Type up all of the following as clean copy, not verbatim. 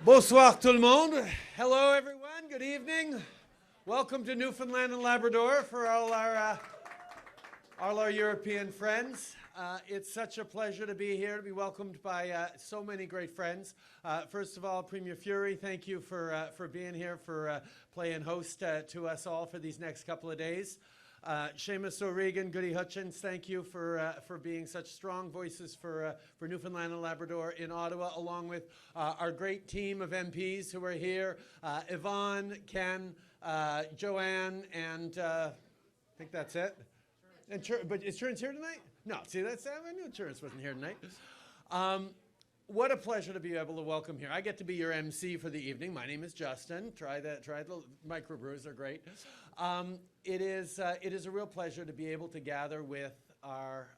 Bonsoir tout le monde. Hello everyone, good evening. Welcome to Newfoundland and Labrador for all our European friends. It's such a pleasure to be here, to be welcomed by so many great friends. First of all, Premier Furey, thank you for being here, for playing host to us all for these next couple of days. Seamus O'Regan, Goody Hutchins, thank you for being such strong voices for Newfoundland and Labrador in Ottawa, along with our great team of MPs who are here, Yvonne, Ken, Joanne, and I think that's it. And but is Terence here tonight? No, see, I knew Terence wasn't here tonight. What a pleasure to be able to welcome here. I get to be your MC for the evening. My name is Justin. Try the microbrews, are great. It is a real pleasure to be able to gather with our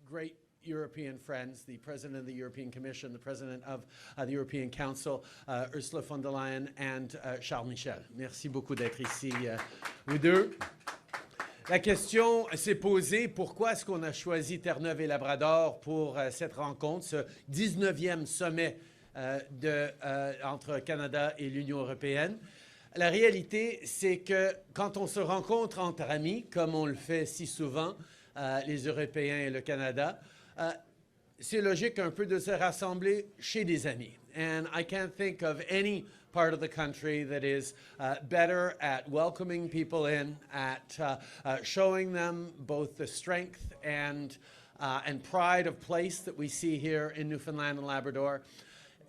great European friends, the President of the European Commission, the President of the European Council, Ursula von der Leyen, and Charles Michel. Merci beaucoup d'être ici, vous deux. La question s'est posée, pourquoi est-ce qu'on a choisi Terre-Neuve et Labrador pour cette rencontre, ce 19e sommet entre Canada et l'Union européenne? La réalité, c'est que quand on se rencontre entre amis, comme on le fait si souvent, les Européens et le Canada, c'est logique un peu de se rassembler chez des amis. And I can't think of any part of the country that is better at welcoming people in, at showing them both the strength and pride of place that we see here in Newfoundland and Labrador.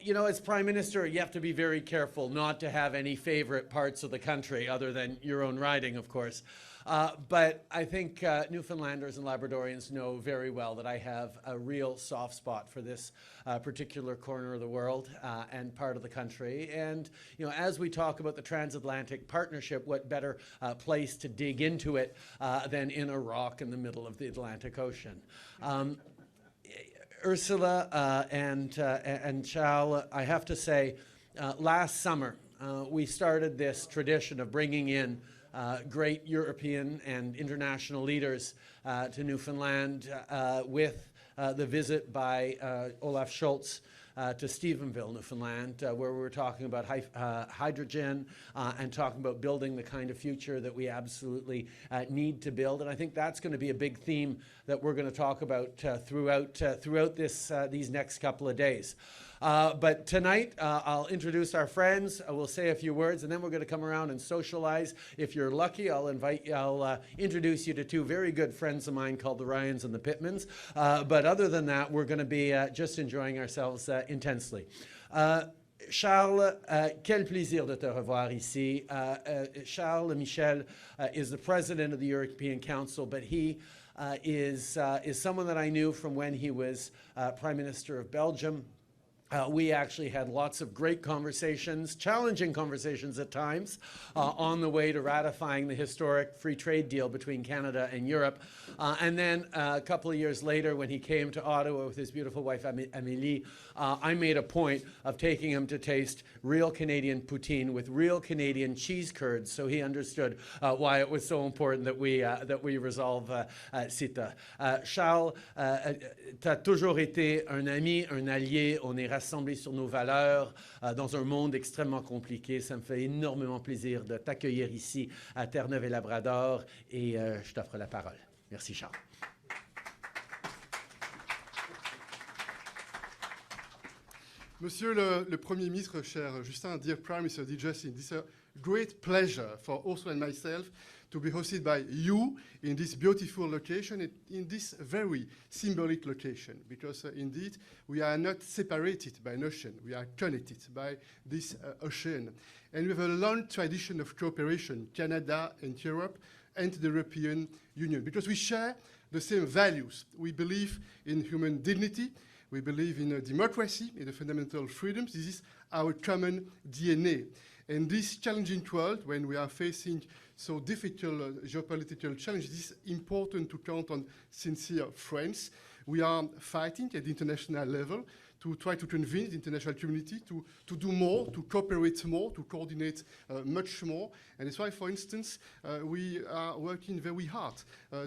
You know, as Prime Minister, you have to be very careful not to have any favorite parts of the country other than your own riding, of course. But I think Newfoundlanders and Labradorians know very well that I have a real soft spot for this particular corner of the world and part of the country. And, you know, as we talk about the transatlantic partnership, what better place to dig into it than in a rock in the middle of the Atlantic Ocean? Ursula and Charles, I have to say, last summer we started this tradition of bringing in great European and international leaders to Newfoundland with the visit by Olaf Scholz to Stephenville, Newfoundland, where we were talking about hydrogen and talking about building the kind of future that we absolutely need to build. And I think that's going to be a big theme that we're going to talk about throughout these next couple of days. But tonight, I'll introduce our friends. We'll say a few words, and then we're going to come around and socialize. If you're lucky, I'll introduce you to two very good friends of mine called the Ryans and the Pittmans. But other than that, we're going to be just enjoying ourselves intensely. Charles, quel plaisir de te revoir ici. Charles Michel is the President of the European Council, but he is someone that I knew from when he was Prime Minister of Belgium. We actually had lots of great conversations, challenging conversations at times, on the way to ratifying the historic free trade deal between Canada and Europe. And then a couple of years later, when he came to Ottawa with his beautiful wife, Amélie, I made a point of taking him to taste real Canadian poutine with real Canadian cheese curds, so he understood why it was so important that we resolve CETA. Charles, tu as toujours été un ami, un allié. On est rassemblés sur nos valeurs dans un monde extrêmement compliqué. Ça me fait énormément plaisir de t'accueillir ici à Terre-Neuve et Labrador et je t'offre la parole. Merci, Charles. Monsieur le Premier ministre, cher Justin, dear Prime Minister, dear Justin, it's a great pleasure for Ursula and myself to be hosted by you in this beautiful location, in this very symbolic location, because indeed we are not separated by an ocean, we are connected by this ocean. And we have a long tradition of cooperation, Canada and Europe and the European Union, because we share the same values. We believe in human dignity, we believe in democracy, in the fundamental freedoms. This is our common DNA. In this challenging world, when we are facing so difficult geopolitical challenges, it is important to count on sincere friends. We are fighting at the international level to try to convince the international community to do more, to cooperate more, to coordinate much more. And that's why, for instance, we are working very hard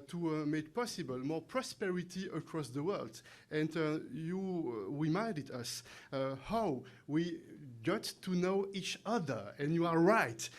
to make possible more prosperity across the world. And you reminded us how we got to know each other. And you are right.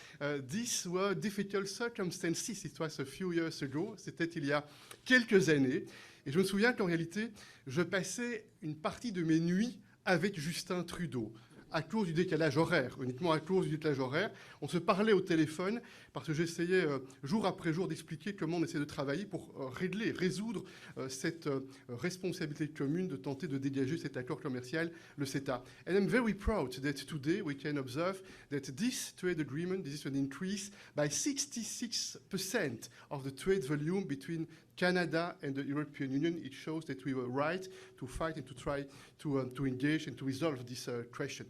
These were difficult circumstances. It was a few years ago. C'était il y a quelques années. Et je me souviens qu'en réalité, je passais une partie de mes nuits avec Justin Trudeau, à cause du décalage horaire, uniquement à cause du décalage horaire. On se parlait au téléphone parce que j'essayais jour après jour d'expliquer comment on essaie de travailler pour résoudre cette responsabilité commune de tenter de dégager cet accord commercial, le CETA. And I'm very proud that today we can observe that this trade agreement, this is an increase by 66% of the trade volume between Canada and the European Union. It shows that we were right to fight and to try to engage and to resolve this question.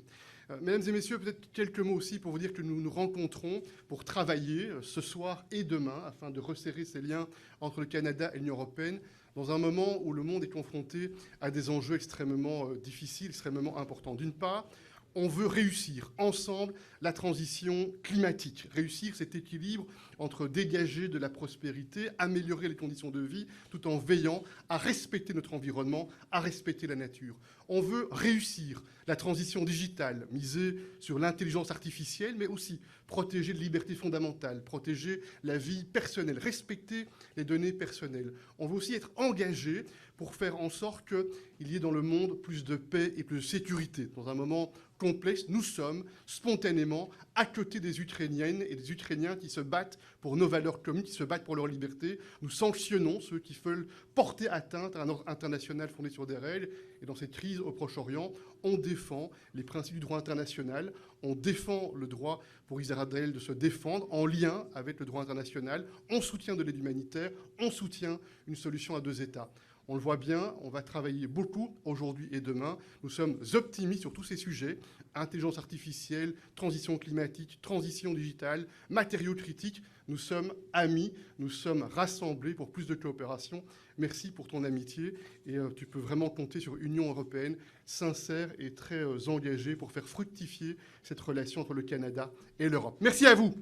Mesdames et messieurs, peut-être quelques mots aussi pour vous dire que nous nous rencontrons pour travailler ce soir et demain afin de resserrer ces liens entre le Canada et l'Union européenne dans un moment où le monde est confronté à des enjeux extrêmement difficiles, extrêmement importants. D'une part, on veut réussir ensemble la transition climatique, réussir cet équilibre entre dégager de la prospérité, améliorer les conditions de vie, tout en veillant à respecter notre environnement, à respecter la nature. On veut réussir la transition digitale, miser sur l'intelligence artificielle, mais aussi protéger les libertés fondamentales, protéger la vie personnelle, respecter les données personnelles. On veut aussi être engagé pour faire en sorte qu'il y ait dans le monde plus de paix et plus de sécurité. Dans un moment complexe, nous sommes spontanément à côté des Ukrainiennes et des Ukrainiens qui se battent pour nos valeurs communes, qui se battent pour leur liberté. Nous sanctionnons ceux qui veulent porter atteinte à un ordre international fondé sur des règles. Et dans cette crise au Proche-Orient, on défend les principes du droit international, on défend le droit pour Israël de se défendre en lien avec le droit international, on soutient de l'aide humanitaire, on soutient une solution à deux États. On le voit bien, on va travailler beaucoup aujourd'hui et demain. Nous sommes optimistes sur tous ces sujets, intelligence artificielle, transition climatique, transition digitale, matériaux critiques. Nous sommes amis, nous sommes rassemblés pour plus de coopération. Merci pour ton amitié et tu peux vraiment compter sur une Union européenne sincère et très engagée pour faire fructifier cette relation entre le Canada et l'Europe. Merci à vous.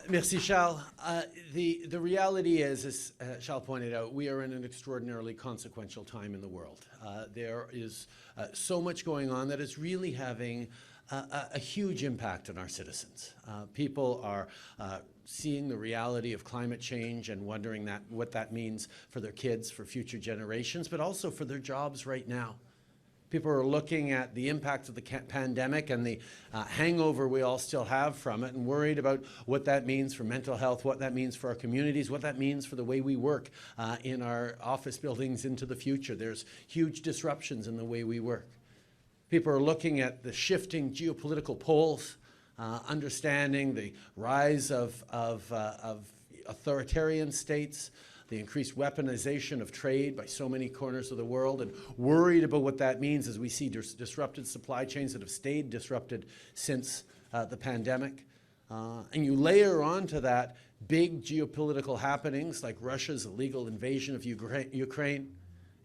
Merci, Charles. The reality is, as Charles pointed out, we are in an extraordinarily consequential time in the world. There is so much going on that is really having a huge impact on our citizens. People are seeing the reality of climate change and wondering what that means for their kids, for future generations, but also for their jobs right now. People are looking at the impact of the pandemic and the hangover we all still have from it and worried about what that means for mental health, what that means for our communities, what that means for the way we work in our office buildings into the future. There's huge disruptions in the way we work. People are looking at the shifting geopolitical poles, understanding the rise of authoritarian states, the increased weaponization of trade by so many corners of the world, and worried about what that means as we see disrupted supply chains that have stayed disrupted since the pandemic. And you layer onto that big geopolitical happenings like Russia's illegal invasion of Ukraine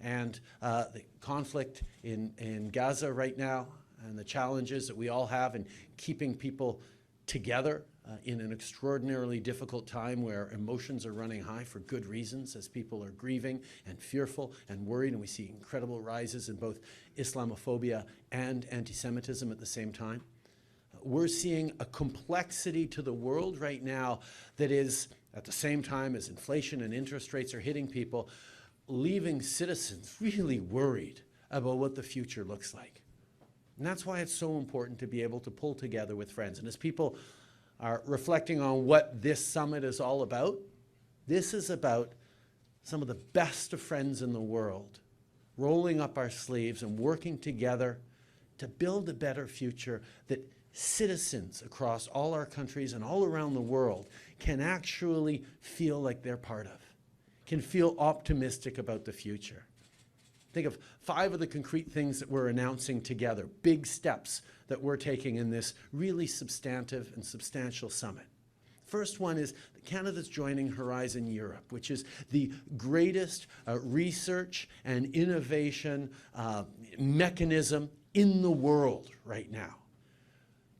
and the conflict in Gaza right now, and the challenges that we all have in keeping people together in an extraordinarily difficult time where emotions are running high for good reasons as people are grieving and fearful and worried, and we see incredible rises in both Islamophobia and anti-Semitism at the same time. We're seeing a complexity to the world right now that is, at the same time as inflation and interest rates are hitting people, leaving citizens really worried about what the future looks like. And that's why it's so important to be able to pull together with friends. And as people are reflecting on what this summit is all about, this is about some of the best of friends in the world rolling up our sleeves and working together to build a better future that citizens across all our countries and all around the world can actually feel like they're part of, can feel optimistic about the future. Think of 5 of the concrete things that we're announcing together, big steps that we're taking in this really substantive and substantial summit. First one is that Canada's joining Horizon Europe, which is the greatest research and innovation mechanism in the world right now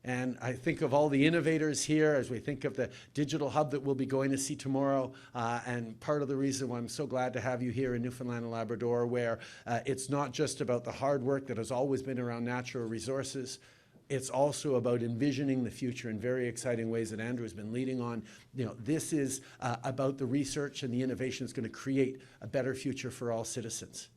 And I think of all the innovators here as we think of the digital hub that we'll be going to see tomorrow. And part of the reason why I'm so glad to have you here in Newfoundland and Labrador, where it's not just about the hard work that has always been around natural resources. It's also about envisioning the future in very exciting ways that Andrew has been leading on. You know, this is about the research and the innovation that's going to create a better future for all citizens.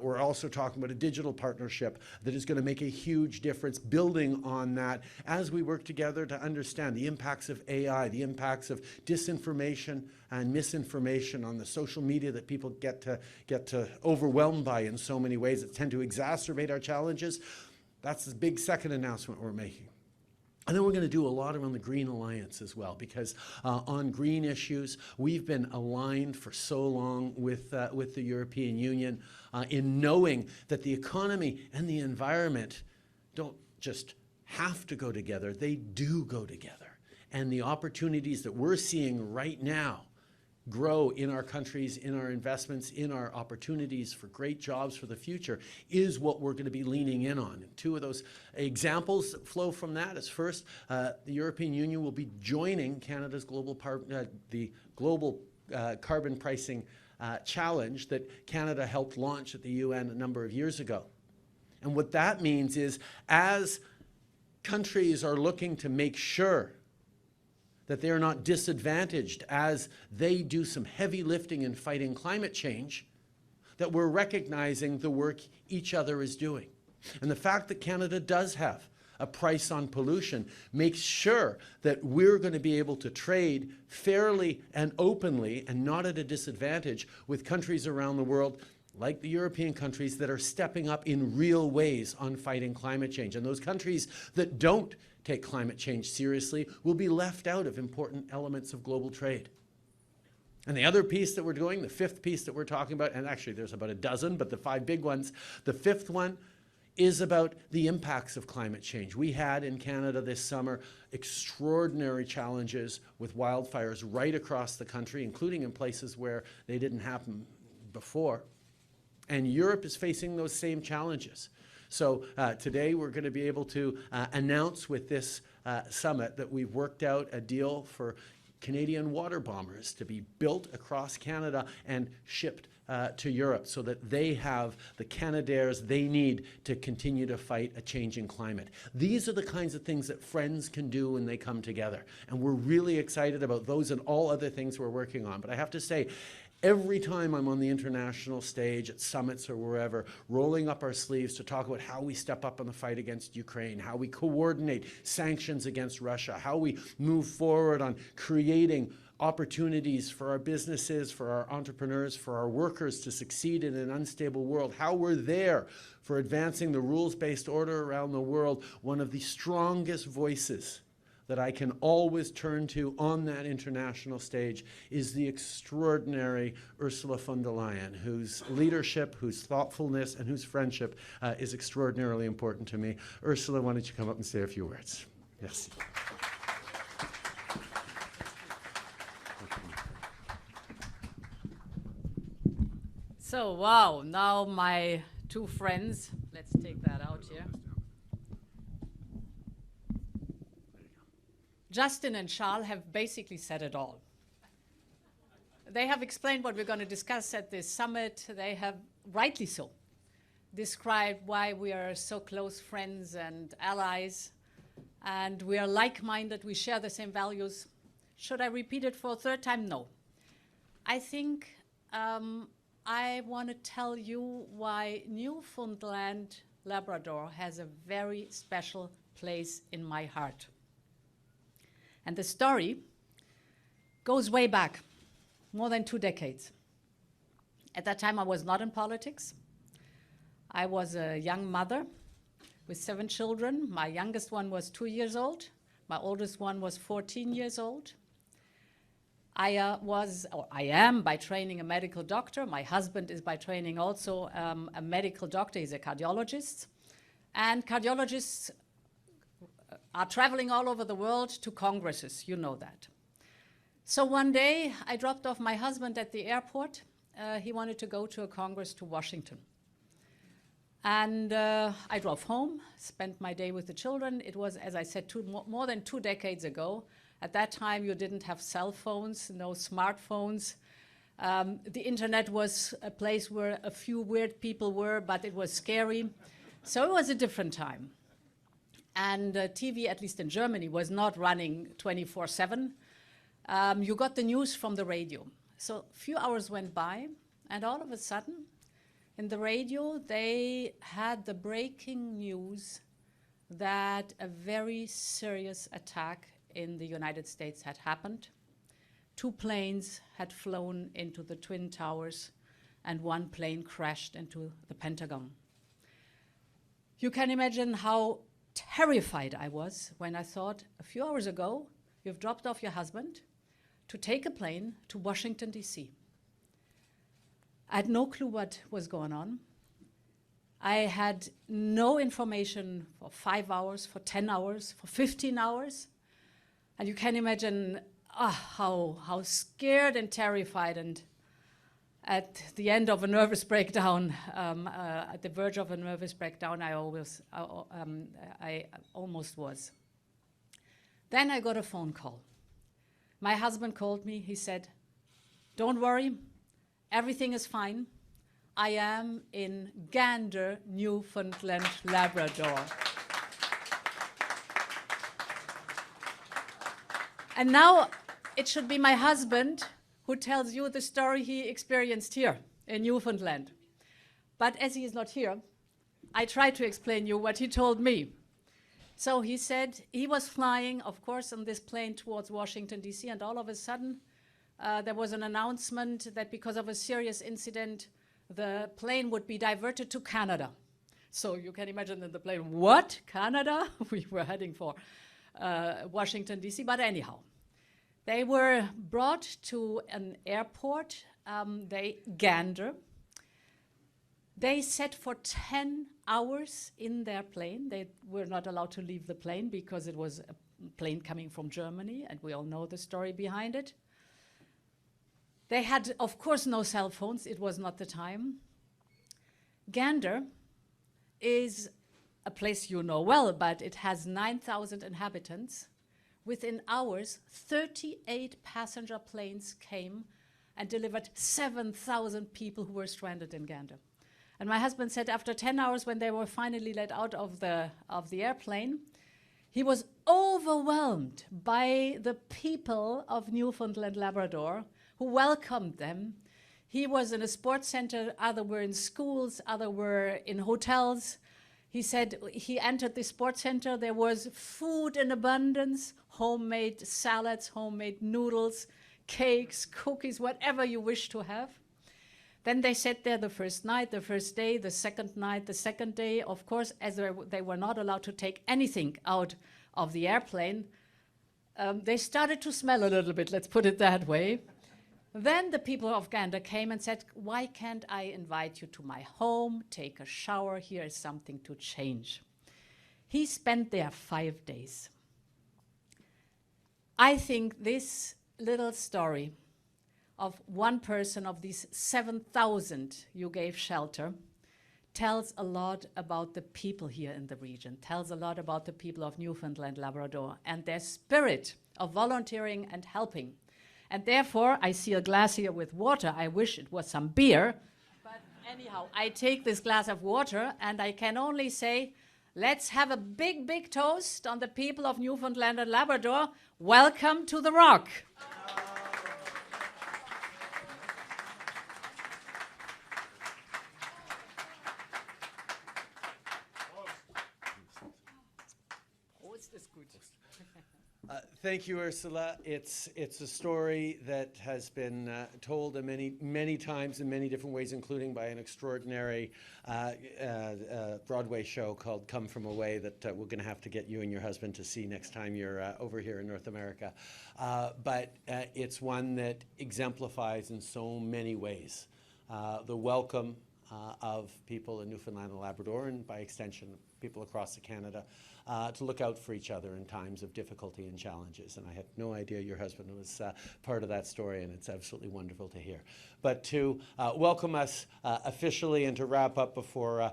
We're also talking about a digital partnership that is going to make a huge difference, building on that as we work together to understand the impacts of AI, the impacts of disinformation and misinformation on the social media that people get to overwhelmed by in so many ways that tend to exacerbate our challenges. That's the big second announcement we're making. And then we're going to do a lot around the Green Alliance as well, because on green issues, we've been aligned for so long with the European Union in knowing that the economy and the environment don't just have to go together, they do go together. And the opportunities that we're seeing right now grow in our countries, in our investments, in our opportunities for great jobs for the future is what we're going to be leaning in on. And two of those examples that flow from that is first, the European Union will be joining Canada's the global carbon pricing challenge that Canada helped launch at the UN a number of years ago. And what that means is as countries are looking to make sure that they are not disadvantaged as they do some heavy lifting in fighting climate change, that we're recognizing the work each other is doing. And the fact that Canada does have a price on pollution makes sure that we're going to be able to trade fairly and openly and not at a disadvantage with countries around the world like the European countries that are stepping up in real ways on fighting climate change. And those countries that don't take climate change seriously will be left out of important elements of global trade. And the other piece that we're doing, the fifth piece that we're talking about, and actually there's about a dozen, but the 5 big ones, the fifth one is about the impacts of climate change. We had in Canada this summer extraordinary challenges with wildfires right across the country, including in places where they didn't happen before. And Europe is facing those same challenges. So today we're going to be able to announce with this summit that we've worked out a deal for Canadian water bombers to be built across Canada and shipped to Europe so that they have the Canadairs they need to continue to fight a changing climate. These are the kinds of things that friends can do when they come together. And we're really excited about those and all other things we're working on. But I have to say, every time I'm on the international stage at summits or wherever, rolling up our sleeves to talk about how we step up in the fight against Ukraine, how we coordinate sanctions against Russia, how we move forward on creating opportunities for our businesses, for our entrepreneurs, for our workers to succeed in an unstable world, how we're there for advancing the rules-based order around the world. One of the strongest voices that I can always turn to on that international stage is the extraordinary Ursula von der Leyen, whose leadership, whose thoughtfulness, and whose friendship is extraordinarily important to me. Ursula, why don't you come up and say a few words? Yes. So, wow, now my two friends, let's take that out here. Justin and Charles have basically said it all. They have explained what we're going to discuss at this summit. They have, rightly so, described why we are so close friends and allies, and we are like-minded, we share the same values. Should I repeat it for a third time? No. I think I want to tell you why Newfoundland Labrador has a very special place in my heart. And the story goes way back, more than 2 decades. At that time, I was not in politics. I was a young mother with 7 children. My youngest one was 2 years old. My oldest one was 14 years old. I am by training a medical doctor. My husband is by training also a medical doctor. He's a cardiologist. And cardiologists are traveling all over the world to congresses, you know that. So one day I dropped off my husband at the airport. He wanted to go to a congress to Washington. And I drove home, spent my day with the children. It was, as I said, more than 2 decades ago. At that time, you didn't have cell phones, no smartphones. The internet was a place where a few weird people were, but it was scary. So it was a different time. And TV, at least in Germany, was not running 24/7. You got the news from the radio. So a few hours went by, and all of a sudden, in the radio, they had the breaking news that a very serious attack in the United States had happened. 2 planes had flown into the Twin Towers, and 1 plane crashed into the Pentagon. You can imagine how terrified I was when I thought, a few hours ago, you've dropped off your husband to take a plane to Washington, D.C. I had no clue what was going on. I had no information for 5 hours, for 10 hours, for 15 hours. And you can imagine how scared and terrified, and at the end of a nervous breakdown, at the verge of a nervous breakdown, I almost was. Then I got a phone call. My husband called me. He said, "Don't worry, everything is fine. I am in Gander, Newfoundland, Labrador." And now it should be my husband who tells you the story he experienced here in Newfoundland. But as he is not here, I try to explain you what he told me. So he said he was flying, of course, on this plane towards Washington, D.C., and all of a sudden there was an announcement that because of a serious incident, the plane would be diverted to Canada. So you can imagine in the plane, what? Canada? We were heading for Washington, D.C., but anyhow. They were brought to an airport, Gander. They sat for 10 hours in their plane. They were not allowed to leave the plane because it was a plane coming from Germany, and we all know the story behind it. They had, of course, no cell phones. It was not the time. Gander is a place you know well, but it has 9,000 inhabitants. Within hours, 38 passenger planes came and delivered 7,000 people who were stranded in Gander. And my husband said after 10 hours, when they were finally let out of the airplane, he was overwhelmed by the people of Newfoundland Labrador who welcomed them. He was in a sports center, others were in schools, others were in hotels. He said he entered the sports center, there was food in abundance, homemade salads, homemade noodles, cakes, cookies, whatever you wish to have. Then they sat there the first night, the first day, the second night, the second day. Of course, as they were not allowed to take anything out of the airplane, they started to smell a little bit, let's put it that way. Then the people of Gander came and said, "Why can't I invite you to my home, take a shower, here is something to change." He spent there 5 days. I think this little story of one person of these 7,000 you gave shelter tells a lot about the people here in the region, tells a lot about the people of Newfoundland, Labrador, and their spirit of volunteering and helping. And therefore, I see a glass here with water. I wish it was some beer. But anyhow, I take this glass of water, and I can only say, let's have a big, big toast on the people of Newfoundland and Labrador. Welcome to the Rock. Thank you, Ursula. It's a story that has been told many times in many different ways, including by an extraordinary Broadway show called Come From Away that we're going to have to get you and your husband to see next time you're over here in North America. But it's one that exemplifies in so many ways the welcome, of people in Newfoundland and Labrador, and by extension, people across Canada, to look out for each other in times of difficulty and challenges. And I had no idea your husband was part of that story, and it's absolutely wonderful to hear. But to welcome us officially and to wrap up before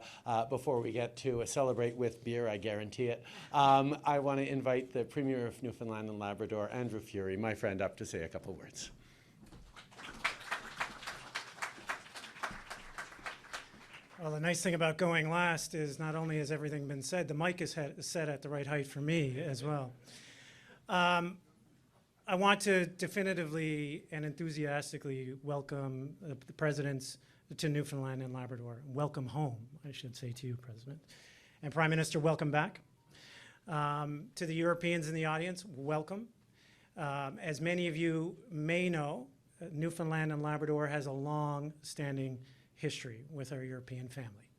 we get to celebrate with beer, I guarantee it, I want to invite the Premier of Newfoundland and Labrador, Andrew Furey, my friend, up to say a couple words. Well, the nice thing about going last is not only has everything been said, the mic is set at the right height for me as well. I want to definitively and enthusiastically welcome the presidents to Newfoundland and Labrador. Welcome home, I should say to you, President. And Prime Minister, welcome back. To the Europeans in the audience, welcome. As many of you may know, Newfoundland and Labrador has a long-standing history with our European family.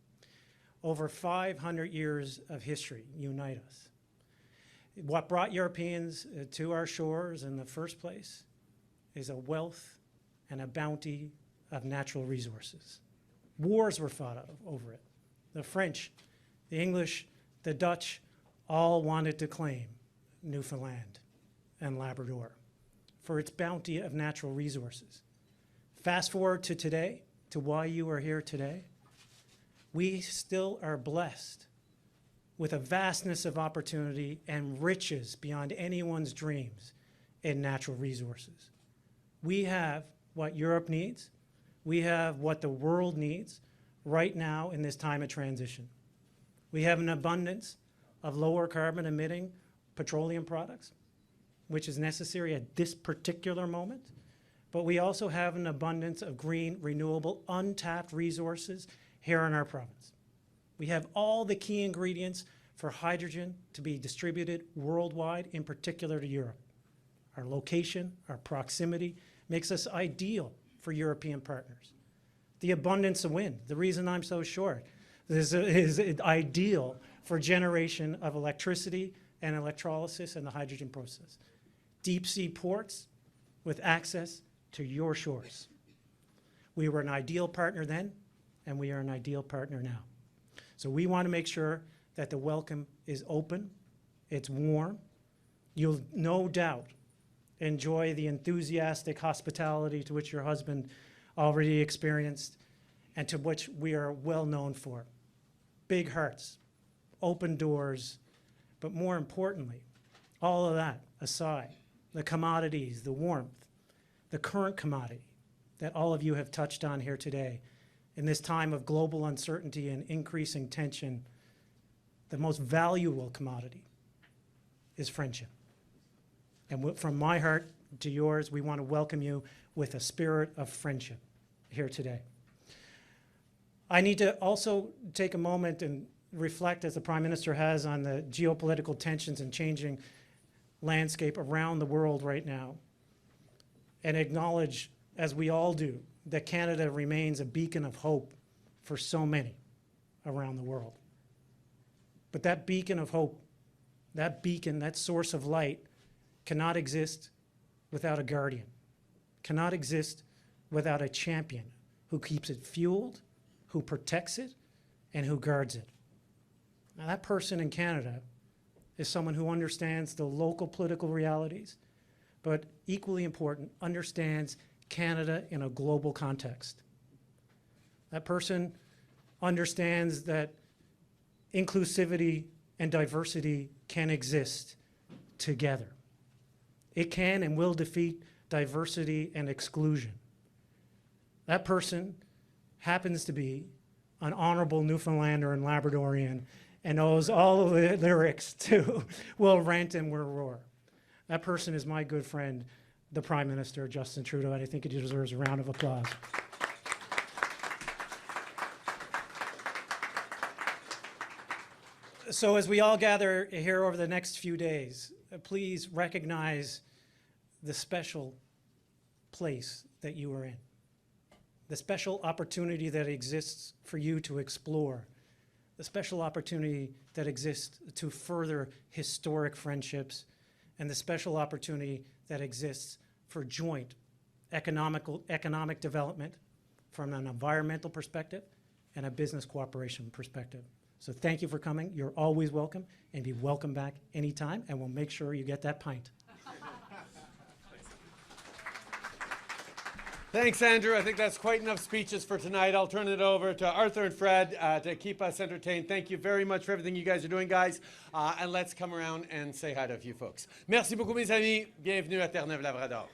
Over 500 years of history unite us. What brought Europeans to our shores in the first place is a wealth and a bounty of natural resources. Wars were fought over it. The French, the English, the Dutch all wanted to claim Newfoundland and Labrador for its bounty of natural resources. Fast forward to today, to why you are here today, we still are blessed with a vastness of opportunity and riches beyond anyone's dreams in natural resources. We have what Europe needs. We have what the world needs right now in this time of transition. We have an abundance of lower carbon emitting petroleum products, which is necessary at this particular moment. But we also have an abundance of green, renewable, untapped resources here in our province. We have all the key ingredients for hydrogen to be distributed worldwide, in particular to Europe. Our location, our proximity makes us ideal for European partners. The abundance of wind, the reason I'm so short, is ideal for generation of electricity and electrolysis and the hydrogen process. Deep sea ports with access to your shores. We were an ideal partner then, and we are an ideal partner now. So we want to make sure that the welcome is open, it's warm. You'll no doubt enjoy the enthusiastic hospitality to which your husband already experienced and to which we are well known for. Big hearts, open doors, but more importantly, all of that aside, the commodities, the warmth, the current commodity that all of you have touched on here today, in this time of global uncertainty and increasing tension, the most valuable commodity is friendship. And from my heart to yours, we want to welcome you with a spirit of friendship here today. I need to also take a moment and reflect, as the Prime Minister has, on the geopolitical tensions and changing landscape around the world right now, and acknowledge, as we all do, that Canada remains a beacon of hope for so many around the world. But that beacon of hope, that beacon, that source of light, cannot exist without a guardian, cannot exist without a champion who keeps it fueled, who protects it, and who guards it. Now, that person in Canada is someone who understands the local political realities, but equally important, understands Canada in a global context. That person understands that inclusivity and diversity can exist together. It can and will defeat diversity and exclusion. That person happens to be an honorable Newfoundlander and Labradorian and knows all of the lyrics to We'll Rent and We'll Roar. That person is my good friend, the Prime Minister, Justin Trudeau, and I think he deserves a round of applause. So as we all gather here over the next few days, please recognize the special place that you are in, the special opportunity that exists for you to explore, the special opportunity that exists to further historic friendships, and the special opportunity that exists for joint economic development from an environmental perspective and a business cooperation perspective. So thank you for coming. You're always welcome, and be welcome back anytime, and we'll make sure you get that pint. Thanks, Andrew. I think that's quite enough speeches for tonight. I'll turn it over to Arthur and Fred to keep us entertained. Thank you very much for everything you guys are doing, guys. And let's come around and say hi to a few folks. Merci beaucoup, mes amis. Bienvenue à Terre-Neuve-Labrador.